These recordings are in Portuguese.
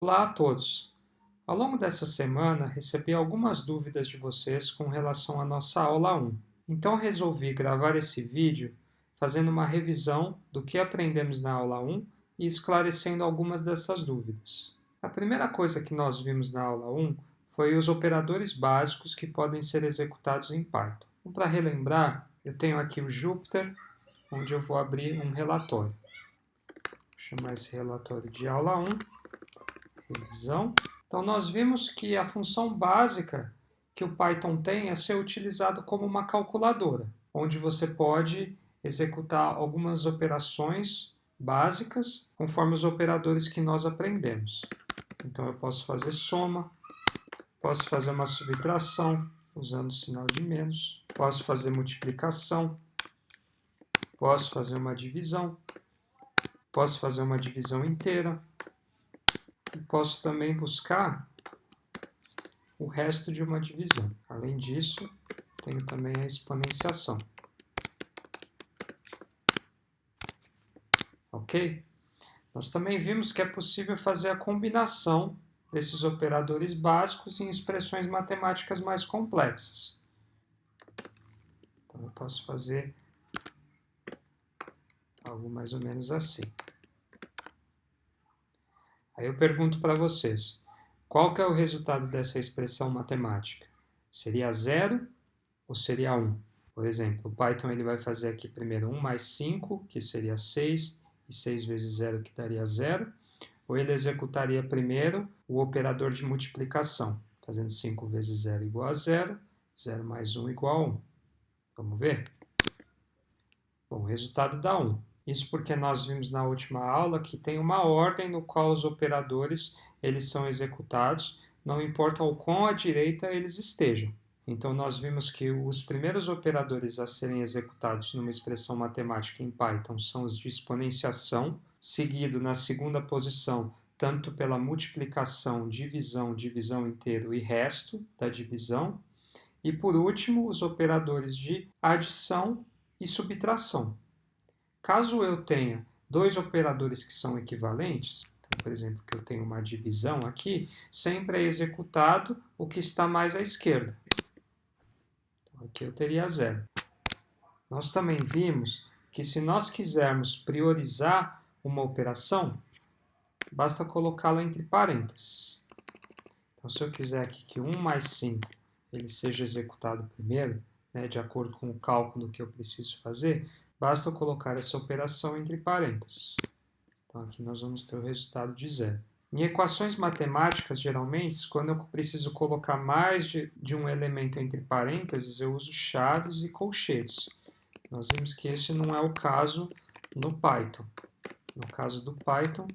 Olá a todos! Ao longo dessa semana, recebi algumas dúvidas de vocês com relação à nossa aula 1. Então resolvi gravar esse vídeo fazendo uma revisão do que aprendemos na aula 1 e esclarecendo algumas dessas dúvidas. A primeira coisa que nós vimos na aula 1 foi os operadores básicos que podem ser executados em Python. Então, para relembrar, eu tenho aqui o Jupyter, onde eu vou abrir um relatório. Vou chamar esse relatório de aula 1. Revisão. Então, nós vimos que a função básica que o Python tem é ser utilizado como uma calculadora, onde você pode executar algumas operações básicas conforme os operadores que nós aprendemos. Então, eu posso fazer soma, posso fazer uma subtração usando o sinal de menos, posso fazer multiplicação, posso fazer uma divisão, posso fazer uma divisão inteira, e posso também buscar o resto de uma divisão. Além disso, tenho também a exponenciação. Ok? Nós também vimos que é possível fazer a combinação desses operadores básicos em expressões matemáticas mais complexas. Então, eu posso fazer algo mais ou menos assim. Aí eu pergunto para vocês, qual que é o resultado dessa expressão matemática? Seria 0 ou seria 1? Por exemplo, o Python ele vai fazer aqui primeiro 1 mais 5, que seria 6, e 6 vezes 0, que daria 0. Ou ele executaria primeiro o operador de multiplicação, fazendo 5 vezes 0 igual a 0, 0 mais 1 igual a 1. Vamos ver? Bom, o resultado dá 1. Isso porque nós vimos na última aula que tem uma ordem no qual os operadores eles são executados, não importa o quão à direita eles estejam. Então, nós vimos que os primeiros operadores a serem executados numa expressão matemática em Python são os de exponenciação, seguido na segunda posição tanto pela multiplicação, divisão, divisão inteiro e resto da divisão, e por último, os operadores de adição e subtração. Caso eu tenha dois operadores que são equivalentes, então, por exemplo, que eu tenho uma divisão aqui, sempre é executado o que está mais à esquerda. Então, aqui eu teria 0. Nós também vimos que se nós quisermos priorizar uma operação, basta colocá-la entre parênteses. Então, se eu quiser aqui que 1 mais 5 ele seja executado primeiro, de acordo com o cálculo que eu preciso fazer, basta eu colocar essa operação entre parênteses. Então, aqui nós vamos ter o resultado de 0. Em equações matemáticas, geralmente, quando eu preciso colocar mais de um elemento entre parênteses, eu uso chaves e colchetes. Nós vimos que esse não é o caso no Python. No caso do Python,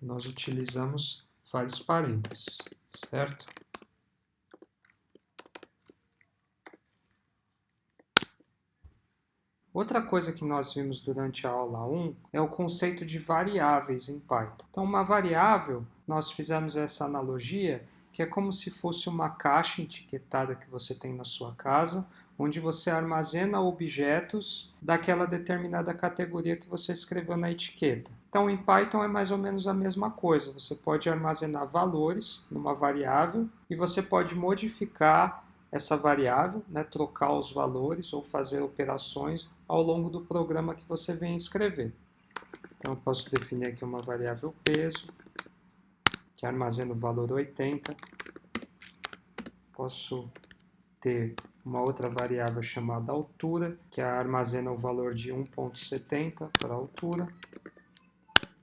nós utilizamos vários parênteses, certo? Outra coisa que nós vimos durante a aula 1 é o conceito de variáveis em Python. Então, uma variável, nós fizemos essa analogia, que é como se fosse uma caixa etiquetada que você tem na sua casa, onde você armazena objetos daquela determinada categoria que você escreveu na etiqueta. Então, em Python é mais ou menos a mesma coisa. Você pode armazenar valores numa variável e você pode modificar essa variável, trocar os valores ou fazer operações ao longo do programa que você vem escrever. Então, eu posso definir aqui uma variável peso, que armazena o valor 80. Posso ter uma outra variável chamada altura, que armazena o valor de 1,70 para a altura.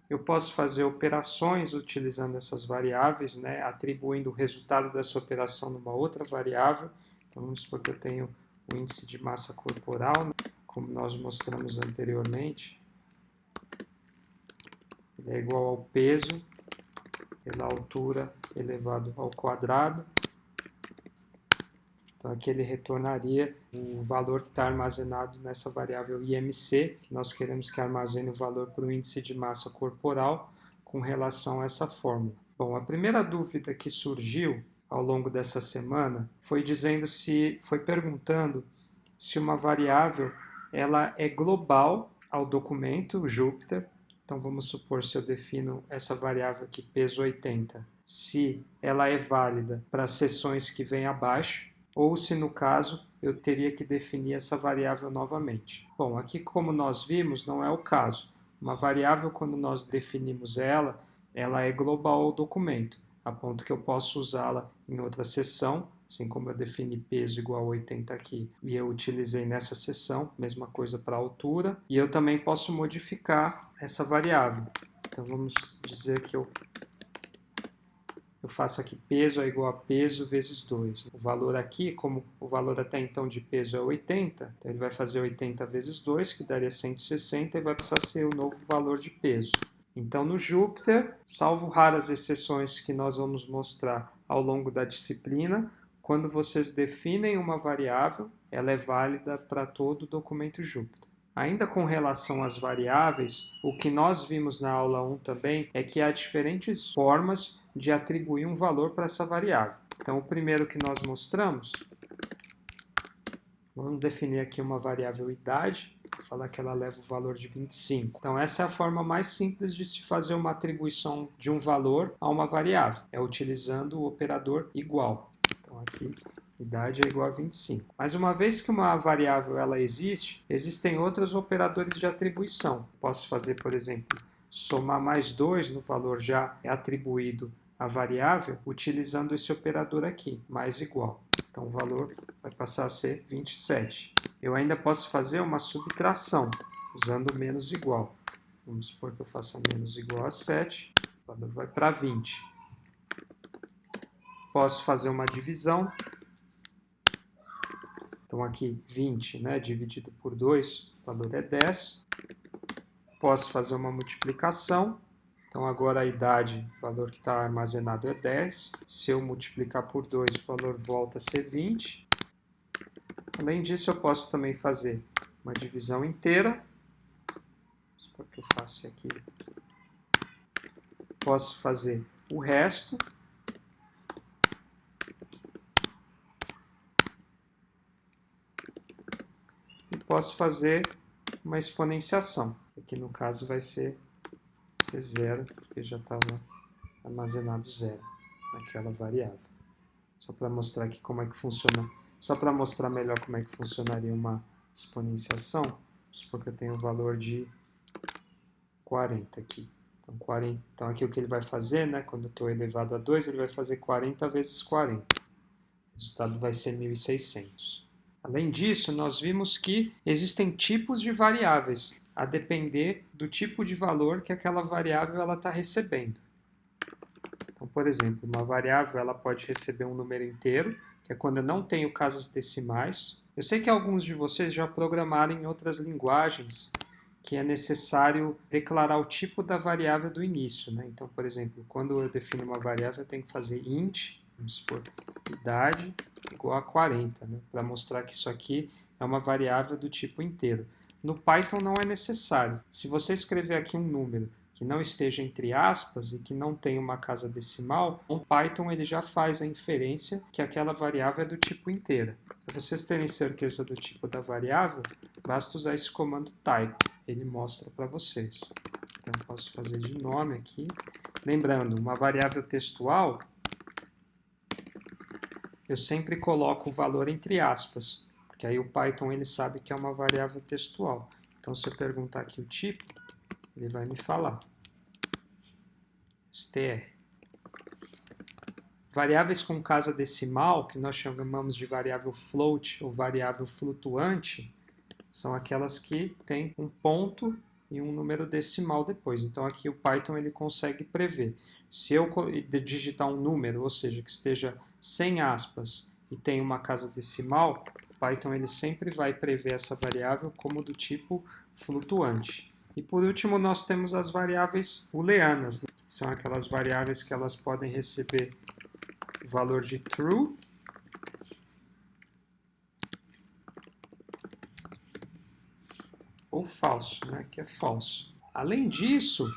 Eu posso fazer operações utilizando essas variáveis, atribuindo o resultado dessa operação numa outra variável. Então, vamos supor que eu tenho o índice de massa corporal, como nós mostramos anteriormente. Ele é igual ao peso pela altura elevado ao quadrado. Então, aqui ele retornaria o valor que está armazenado nessa variável IMC, que nós queremos que armazene o valor para o índice de massa corporal com relação a essa fórmula. Bom, a primeira dúvida que surgiu ao longo dessa semana foi perguntando se uma variável ela é global ao documento, o Jupyter, Então, vamos supor, se eu defino essa variável aqui, peso 80, se ela é válida para as seções que vêm abaixo, ou se, no caso, eu teria que definir essa variável novamente. Bom, aqui, como nós vimos, não é o caso. Uma variável, quando nós definimos ela é global ao documento, a ponto que eu posso usá-la em outra seção, assim como eu defini peso igual a 80 aqui, e eu utilizei nessa seção, mesma coisa para a altura, e eu também posso modificar essa variável. Então, vamos dizer que eu faço aqui peso é igual a peso vezes 2. O valor aqui, como o valor até então de peso é 80, então ele vai fazer 80 vezes 2, que daria 160, e vai passar a ser o novo valor de peso. Então, no Jupyter, salvo raras exceções que nós vamos mostrar ao longo da disciplina, quando vocês definem uma variável, ela é válida para todo o documento Jupyter. Ainda com relação às variáveis, o que nós vimos na aula 1 também é que há diferentes formas de atribuir um valor para essa variável. Então, o primeiro que nós mostramos, vamos definir aqui uma variável idade, vou falar que ela leva o valor de 25. Então, essa é a forma mais simples de se fazer uma atribuição de um valor a uma variável, é utilizando o operador igual. Então, aqui, idade é igual a 25. Mas uma vez que uma variável ela existe, existem outros operadores de atribuição. Posso fazer, por exemplo, somar mais 2 no valor já atribuído à variável, utilizando esse operador aqui, mais igual. Então, o valor vai passar a ser 27. Eu ainda posso fazer uma subtração, usando menos igual. Vamos supor que eu faça menos igual a 7, o valor vai para 20. Posso fazer uma divisão. Então, aqui 20, né, dividido por 2, o valor é 10. Posso fazer uma multiplicação. Então, agora a idade, o valor que está armazenado é 10. Se eu multiplicar por 2, o valor volta a ser 20. Além disso, eu posso também fazer uma divisão inteira. Espero que eu faça aqui. Posso fazer o resto. E posso fazer uma exponenciação. Aqui no caso vai ser zero, porque já estava armazenado zero naquela variável. Só para mostrar aqui como é que funciona, só para mostrar melhor como é que funcionaria uma exponenciação, supor que eu tenho o valor de 40 aqui. Então aqui o que ele vai fazer, né, quando eu estou elevado a 2, ele vai fazer 40 vezes 40. O resultado vai ser 1.600. Além disso, nós vimos que existem tipos de variáveis, a depender do tipo de valor que aquela variável está recebendo. Então, por exemplo, uma variável ela pode receber um número inteiro, que é quando eu não tenho casas decimais. Eu sei que alguns de vocês já programaram em outras linguagens que é necessário declarar o tipo da variável do início, né? Então, por exemplo, quando eu defino uma variável, eu tenho que fazer int, vamos supor, idade igual a 40, né? Para mostrar que isso aqui é uma variável do tipo inteiro. No Python não é necessário. Se você escrever aqui um número que não esteja entre aspas e que não tenha uma casa decimal, o Python ele já faz a inferência que aquela variável é do tipo inteira. Para vocês terem certeza do tipo da variável, basta usar esse comando type. Ele mostra para vocês. Então, eu posso fazer de nome aqui. Lembrando, uma variável textual, eu sempre coloco o valor entre aspas, porque aí o Python ele sabe que é uma variável textual. Então, se eu perguntar aqui o tipo, ele vai me falar. str. Variáveis com casa decimal, que nós chamamos de variável float ou variável flutuante, são aquelas que têm um ponto e um número decimal depois. Então, aqui o Python ele consegue prever. Se eu digitar um número, ou seja, que esteja sem aspas e tem uma casa decimal, o Python ele sempre vai prever essa variável como do tipo flutuante. E por último, nós temos as variáveis booleanas, né? Que são aquelas variáveis que elas podem receber o valor de true ou falso, né? Que é falso. Além disso,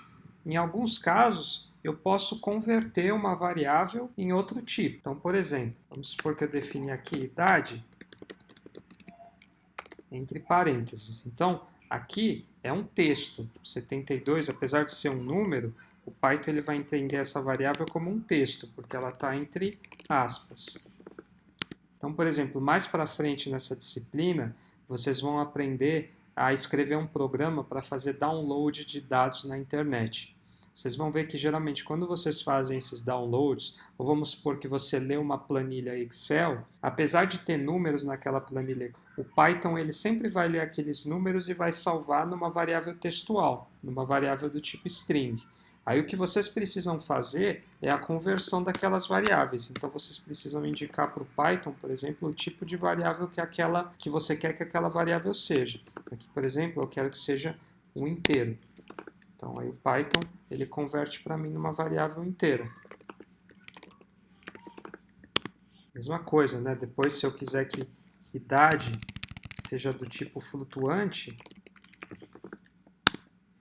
em alguns casos, eu posso converter uma variável em outro tipo. Então, por exemplo, vamos supor que eu defini aqui idade entre parênteses. Então, aqui é um texto. 72, apesar de ser um número, o Python ele vai entender essa variável como um texto, porque ela está entre aspas. Então, por exemplo, mais para frente nessa disciplina, vocês vão aprender a escrever um programa para fazer download de dados na internet. Vocês vão ver que geralmente quando vocês fazem esses downloads, ou vamos supor que você lê uma planilha Excel, apesar de ter números naquela planilha, o Python ele sempre vai ler aqueles números e vai salvar numa variável textual, numa variável do tipo string. Aí o que vocês precisam fazer é a conversão daquelas variáveis. Então vocês precisam indicar para o Python, por exemplo, o tipo de variável que você quer que aquela variável seja. Aqui, por exemplo, eu quero que seja um inteiro. Então aí o Python ele converte para mim numa variável inteira. Mesma coisa, né? Depois, se eu quiser que idade seja do tipo flutuante,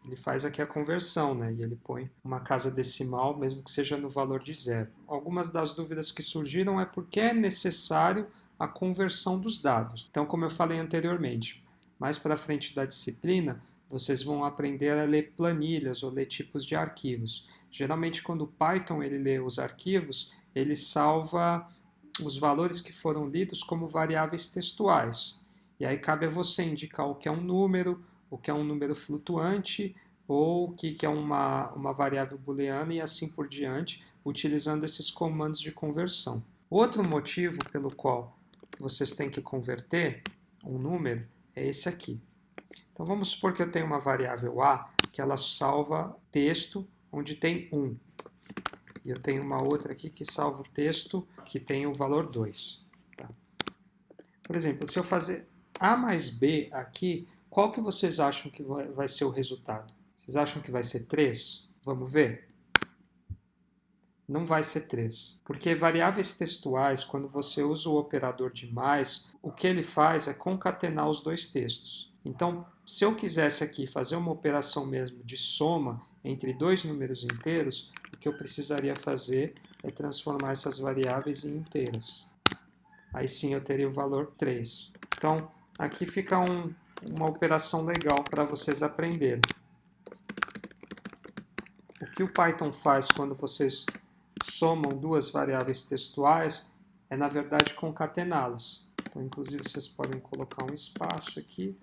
ele faz aqui a conversão, né? E ele põe uma casa decimal, mesmo que seja no valor de 0. Algumas das dúvidas que surgiram é porque é necessário a conversão dos dados. Então, como eu falei anteriormente, mais para frente da disciplina, vocês vão aprender a ler planilhas ou ler tipos de arquivos. Geralmente, quando o Python ele lê os arquivos, ele salva os valores que foram lidos como variáveis textuais. E aí cabe a você indicar o que é um número flutuante, ou o que é uma variável booleana e assim por diante, utilizando esses comandos de conversão. Outro motivo pelo qual vocês têm que converter um número é esse aqui. Então vamos supor que eu tenho uma variável a que ela salva texto onde tem 1. E eu tenho uma outra aqui que salva o texto que tem o valor 2. Tá? Por exemplo, se eu fazer a mais b aqui, qual que vocês acham que vai ser o resultado? Vocês acham que vai ser 3? Vamos ver? Não vai ser 3. Porque variáveis textuais, quando você usa o operador de mais, o que ele faz é concatenar os dois textos. Então, se eu quisesse aqui fazer uma operação mesmo de soma entre dois números inteiros, o que eu precisaria fazer é transformar essas variáveis em inteiras. Aí sim eu teria o valor 3. Então, aqui fica uma operação legal para vocês aprenderem. O que o Python faz quando vocês somam duas variáveis textuais é, na verdade, concatená-las. Então, inclusive, vocês podem colocar um espaço aqui.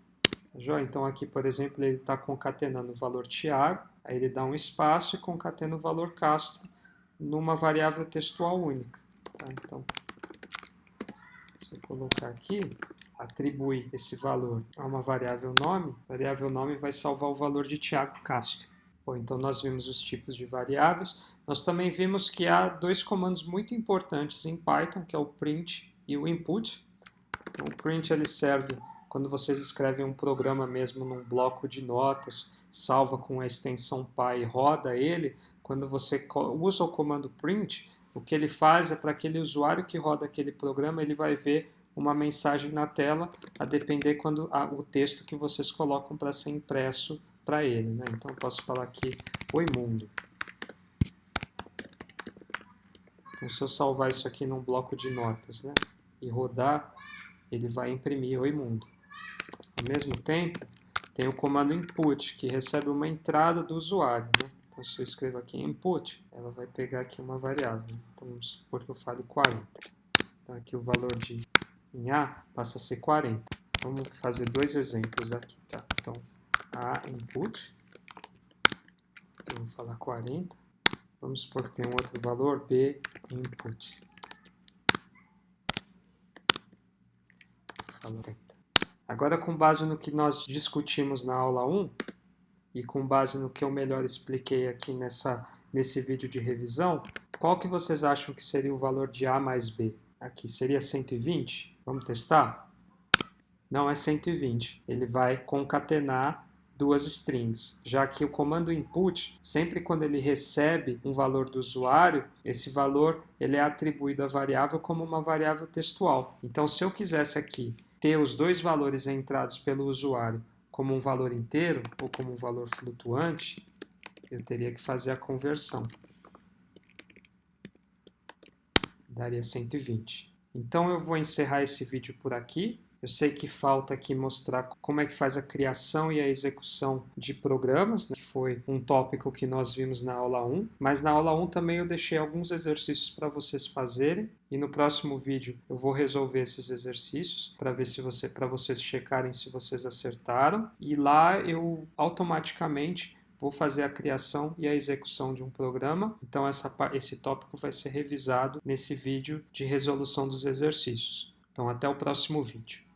Então, aqui, por exemplo, ele está concatenando o valor Tiago, aí ele dá um espaço e concatena o valor Castro numa variável textual única. Tá? Então, se eu colocar aqui, atribui esse valor a uma variável nome, a variável nome vai salvar o valor de Tiago Castro. Bom, então nós vimos os tipos de variáveis. Nós também vimos que há dois comandos muito importantes em Python, que é o print e o input. Então, o print ele serve quando vocês escrevem um programa mesmo num bloco de notas, salva com a extensão py e roda ele. Quando você usa o comando print, o que ele faz é para aquele usuário que roda aquele programa, ele vai ver uma mensagem na tela, a depender o texto que vocês colocam para ser impresso para ele. Né? Então eu posso falar aqui, oi mundo. Então se eu salvar isso aqui num bloco de notas, né, e rodar, ele vai imprimir oi mundo. Ao mesmo tempo, tem o comando input, que recebe uma entrada do usuário. Né? Então se eu escrevo aqui input, ela vai pegar aqui uma variável. Então vamos supor que eu fale 40. Então aqui o valor em A passa a ser 40. Vamos fazer dois exemplos aqui. Tá? Então A input, eu vou falar 40, vamos supor que tem um outro valor, B input, eu falo 30. Agora, com base no que nós discutimos na aula 1, e com base no que eu melhor expliquei aqui nesse vídeo de revisão, qual que vocês acham que seria o valor de A mais B? Aqui seria 120? Vamos testar? Não é 120, ele vai concatenar duas strings, já que o comando input, sempre quando ele recebe um valor do usuário, esse valor ele é atribuído à variável como uma variável textual. Então, se eu quisesse aqui ter os dois valores entrados pelo usuário como um valor inteiro ou como um valor flutuante, eu teria que fazer a conversão. Daria 120. Então, eu vou encerrar esse vídeo por aqui. Eu sei que falta aqui mostrar como é que faz a criação e a execução de programas, né, que foi um tópico que nós vimos na aula 1, mas na aula 1 também eu deixei alguns exercícios para vocês fazerem e no próximo vídeo eu vou resolver esses exercícios para ver se para vocês checarem se vocês acertaram e lá eu automaticamente vou fazer a criação e a execução de um programa. Então esse tópico vai ser revisado nesse vídeo de resolução dos exercícios. Então até o próximo vídeo.